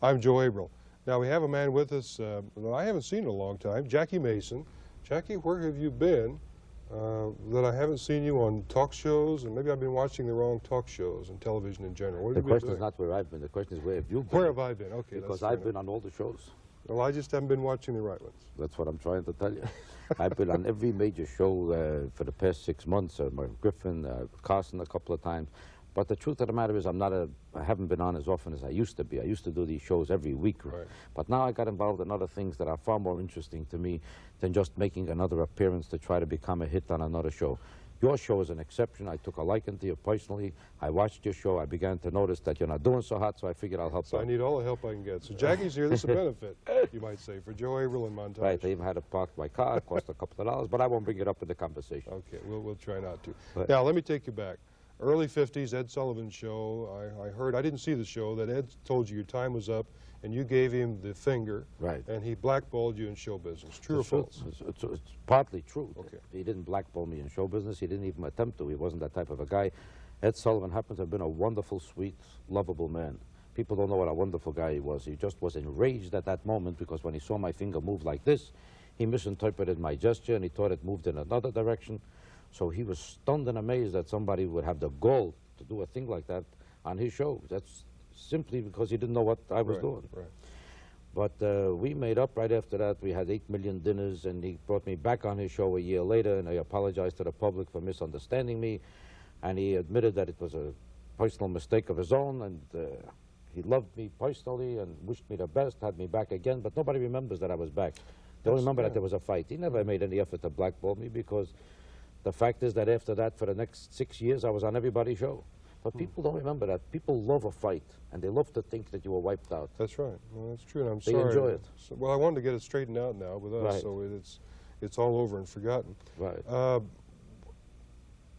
I'm Joe Averill. Now we have a man with us that I haven't seen in a long time, Jackie Mason. Jackie, where have you been that I haven't seen you on talk shows? And maybe I've been watching the wrong talk shows and television in general. What have The you been question is doing? not where I've been. The question is where have you been? Where have I been? Okay, Because that's I've fair been on all the shows. enough. Well, I just haven't been watching the right ones. That's what I'm trying to tell you. I've been on every major show for the past 6 months. Griffin, Carson a couple of times. But the truth of the matter is I haven't been on as often as I used to be. I used to do these shows every week. Right. But now I got involved in other things that are far more interesting to me than just making another appearance to try to become a hit on another show. Your show is an exception. I took a liking to you personally. I watched your show. I began to notice that you're not doing so hot, so I figured I'll help So out. I need all the help I can get. So Jackie's here. This is a benefit, you might say, for Joe Averill and Montage. Right, I even had to park my car. It cost a couple of dollars, but I won't bring it up in the conversation. Okay, we'll try not to. Right. Now, let me take you back. Early 50s, Ed Sullivan show. I heard, I didn't see the show, that Ed told you your time was up, and you gave him the finger, Right. and he blackballed you in show business. True or It's false? It's partly true. Okay. He didn't blackball me in show business. He didn't even attempt to. He wasn't that type of a guy. Ed Sullivan happens to have been a wonderful, sweet, lovable man. People don't know what a wonderful guy he was. He just was enraged at that moment because when he saw my finger move like this, he misinterpreted my gesture and he thought it moved in another direction. So he was stunned and amazed that somebody would have the gall to do a thing like that on his show. That's simply because he didn't know what I was doing. Right. But we made up right after that. We had 8 million dinners, and he brought me back on his show a year later, and I apologized to the public for misunderstanding me, and he admitted that it was a personal mistake of his own, and he loved me personally and wished me the best, had me back again, but nobody remembers that I was back. They don't remember that there was a fight. He never made any effort to blackball me because the fact is that after that, for the next 6 years, I was on everybody's show. But people don't remember that. People love a fight, and they love to think that you were wiped out. That's right. Well, that's true, and I'm They sorry. enjoy it. So, well, I wanted to get it straightened out now with us, Right. so it's all over and forgotten. Right.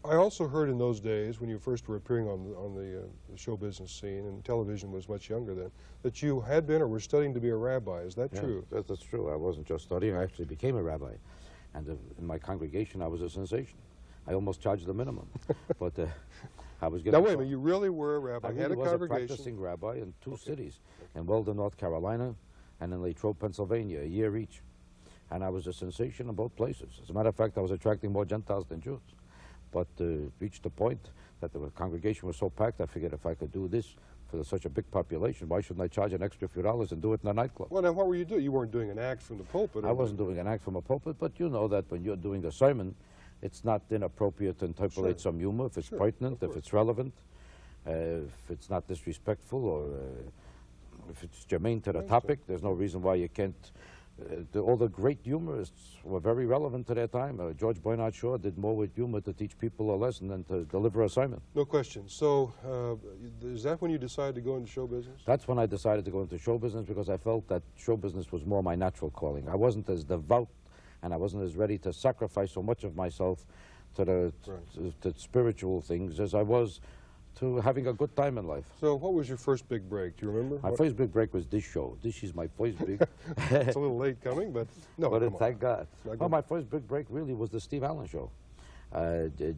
I also heard in those days, when you first were appearing on the show business scene, and television was much younger then, that you had been or were studying to be a rabbi. Is that Yeah, true? that's true. I wasn't just studying. I actually became a rabbi. And in my congregation, I was a sensation. I almost charged the minimum. But I was getting... Now, wait a minute. You really were a rabbi. I You had really a was a congregation. practicing rabbi in two cities, in Weldon, North Carolina, and in Latrobe, Pennsylvania, a year each. And I was a sensation in both places. As a matter of fact, I was attracting more Gentiles than Jews. But reached the point that the congregation was so packed, I figured if I could do this for such a big population, why shouldn't I charge an extra few dollars and do it in a nightclub? Well, now, what were you doing? You weren't doing an act from the pulpit. I wasn't doing an act from a pulpit, but you know that when you're doing a sermon, it's not inappropriate to interpolate some humor if it's pertinent, if it's relevant, if it's not disrespectful, or if it's germane to the topic. There's no reason why you can't. All the great humorists were very relevant to their time. George Bernard Shaw did more with humor to teach people a lesson than to deliver a sermon. No question. So, is that when you decided to go into show business? That's when I decided to go into show business because I felt that show business was more my natural calling. I wasn't as devout and I wasn't as ready to sacrifice so much of myself to the to spiritual things as I was to having a good time in life. So what was your first big break? Do you remember? My first big break was this show. This is my first big... It's a little late coming, but no, But come on. thank God. Like Well, my first big break really was the Steve Allen show.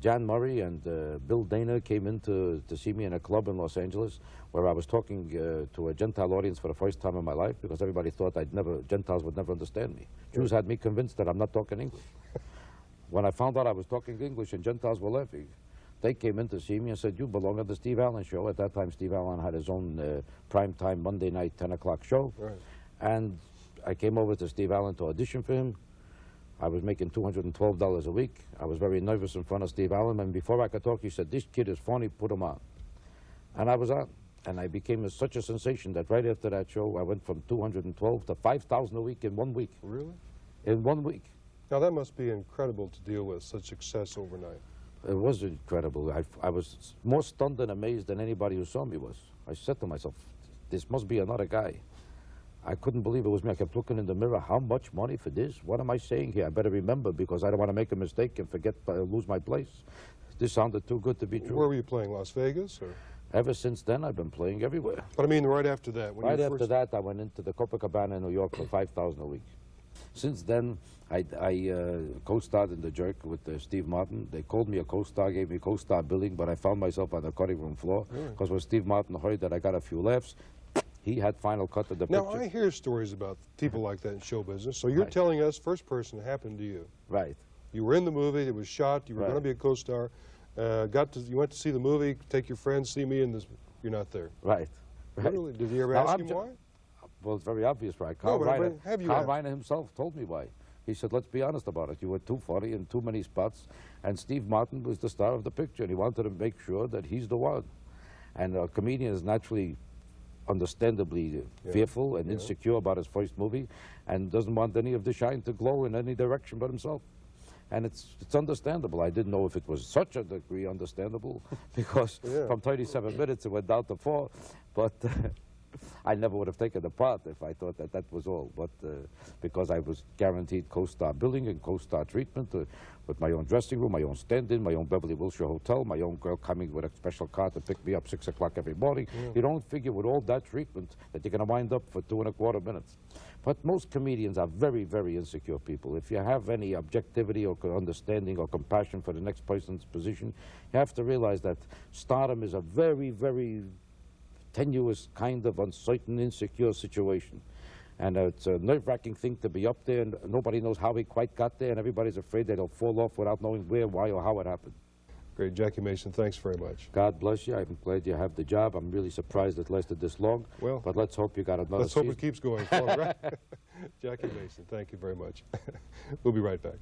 John Murray and Bill Dana came in to see me in a club in Los Angeles where I was talking to a Gentile audience for the first time in my life because everybody thought Gentiles would never understand me. Jews had me convinced that I'm not talking English. When I found out I was talking English and Gentiles were laughing, they came in to see me and said, you belong at the Steve Allen show. At that time, Steve Allen had his own primetime Monday night 10 o'clock show. Right. And I came over to Steve Allen to audition for him. I was making $212 a week. I was very nervous in front of Steve Allen, and before I could talk, he said, this kid is funny, put him on. And I was on. And I became such a sensation that right after that show, I went from $212 to $5,000 a week in 1 week. Really? In 1 week. Now, that must be incredible to deal with, such success overnight. It was incredible. I was more stunned and amazed than anybody who saw me was. I said to myself, this must be another guy. I couldn't believe it was me. I kept looking in the mirror. How much money for this? What am I saying here? I better remember because I don't want to make a mistake and forget, lose my place. This sounded too good to be true. Where were you playing, Las Vegas? Or? Ever since then, I've been playing everywhere. But I mean, right after that. When Right you after first... that, I went into the Copacabana in New York for $5,000 a week. Since then, I co-starred in The Jerk with Steve Martin. They called me a co-star, gave me co-star billing, but I found myself on the cutting room floor because when Steve Martin heard that I got a few laughs, He had final cut of the Now, picture. I hear stories about people like that in show business. So you're Right. telling us, first person, it happened to you. Right. You were in the movie, it was shot, you were going to Right. be a co-star, you went to see the movie, take your friends, see me, and you're not there. Right. Right. Really? Did he ever Now, ask I'm him ju- why? Well, it's very obvious, right? No, Carl but I Reiner, mean, have you Carl asked? Reiner himself told me why. He said, let's be honest about it. You were too funny in too many spots, and Steve Martin was the star of the picture, and he wanted to make sure that he's the one. And a comedian is naturally, understandably fearful and insecure about his first movie, and doesn't want any of the shine to glow in any direction but himself. And it's understandable. I didn't know if it was such a degree understandable, because Yeah. from 37 minutes it went down to 4, but I never would have taken the part if I thought that that was all. But because I was guaranteed co-star billing and co-star treatment with my own dressing room, my own stand-in, my own Beverly Wilshire hotel, my own girl coming with a special car to pick me up 6 o'clock every morning. You don't figure with all that treatment that you're going to wind up for 2.25 minutes. But most comedians are very, very insecure people. If you have any objectivity or understanding or compassion for the next person's position, you have to realize that stardom is a very, very tenuous, kind of uncertain, insecure situation. And it's a nerve-wracking thing to be up there, and nobody knows how he quite got there, and everybody's afraid that he'll fall off without knowing where, why, or how it happened. Great. Jackie Mason, thanks very much. God bless you. I'm glad you have the job. I'm really surprised it lasted this long. Well, but let's hope you got another let's hope season. it keeps going. All right. Jackie Mason, thank you very much. We'll be right back.